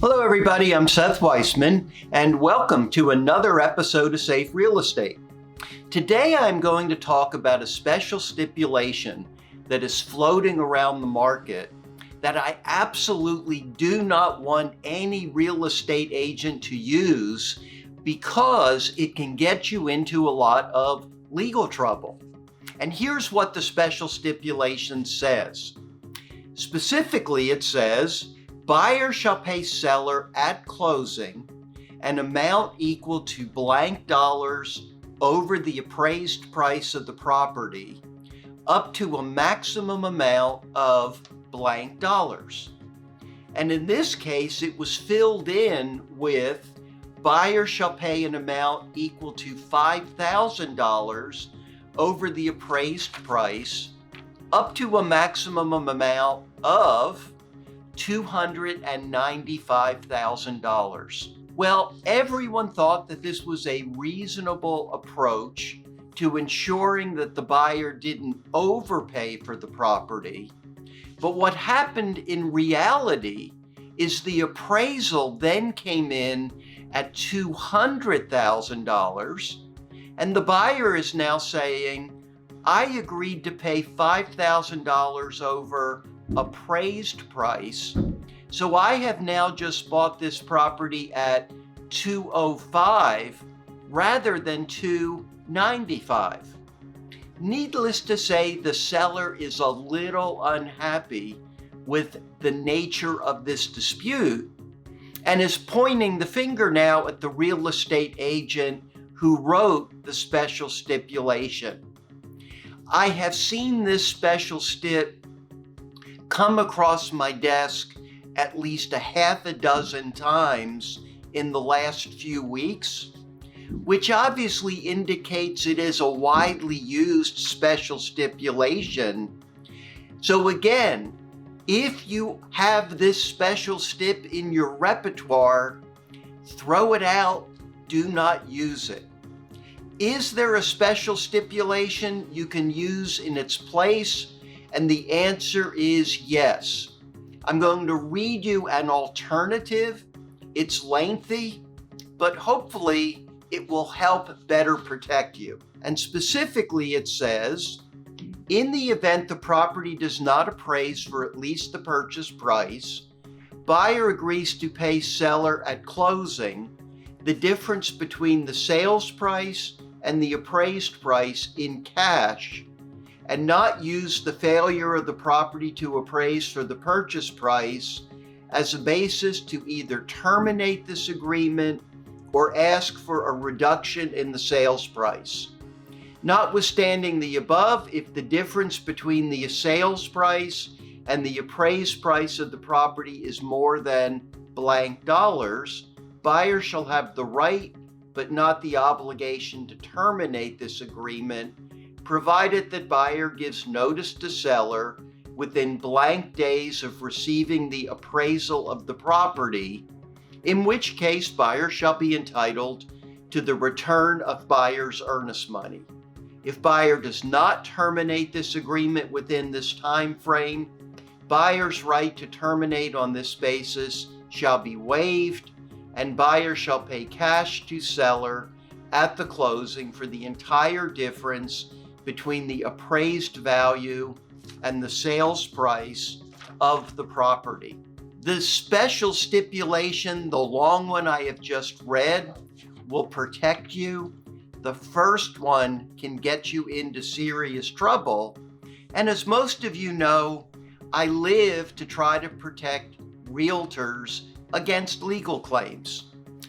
Hello everybody, I'm Seth Weissman, and welcome to another episode of Safe Real Estate. Today I'm going to talk about a special stipulation that is floating around the market that I absolutely do not want any real estate agent to use because it can get you into a lot of legal trouble. And here's what the special stipulation says. Specifically, it says, buyer shall pay seller at closing an amount equal to blank dollars over the appraised price of the property up to a maximum amount of blank dollars. And in this case, it was filled in with buyer shall pay an amount equal to $5,000 over the appraised price up to a maximum amount of $295,000. Well, everyone thought that this was a reasonable approach to ensuring that the buyer didn't overpay for the property. But what happened in reality is the appraisal then came in at $200,000, and the buyer is now saying, I agreed to pay $5,000 over appraised price, so I have now just bought this property at $205 rather than $295. Needless to say, the seller is a little unhappy with the nature of this dispute and is pointing the finger now at the real estate agent who wrote the special stipulation. I have seen this special stip come across my desk at least a half a dozen times in the last few weeks, which obviously indicates it is a widely used special stipulation. So again, if you have this special stip in your repertoire, throw it out, do not use it. Is there a special stipulation you can use in its place? And the answer is yes. I'm going to read you an alternative. It's lengthy, but hopefully it will help better protect you. And specifically it says, in the event the property does not appraise for at least the purchase price, buyer agrees to pay seller at closing the difference between the sales price and the appraised price in cash, and not use the failure of the property to appraise for the purchase price as a basis to either terminate this agreement or ask for a reduction in the sales price. Notwithstanding the above, if the difference between the sales price and the appraised price of the property is more than blank dollars, buyer shall have the right but not the obligation to terminate this agreement, provided that buyer gives notice to seller within blank days of receiving the appraisal of the property, in which case buyer shall be entitled to the return of buyer's earnest money. If buyer does not terminate this agreement within this time frame, buyer's right to terminate on this basis shall be waived, and buyer shall pay cash to seller at the closing for the entire difference between the appraised value and the sales price of the property. The special stipulation, the long one I have just read, will protect you. The first one can get you into serious trouble. And as most of you know, I live to try to protect realtors against legal claims.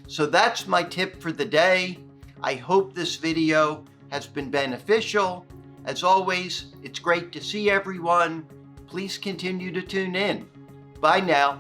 So that's my tip for the day. I hope this video has been beneficial. As always, it's great to see everyone. Please continue to tune in. Bye now.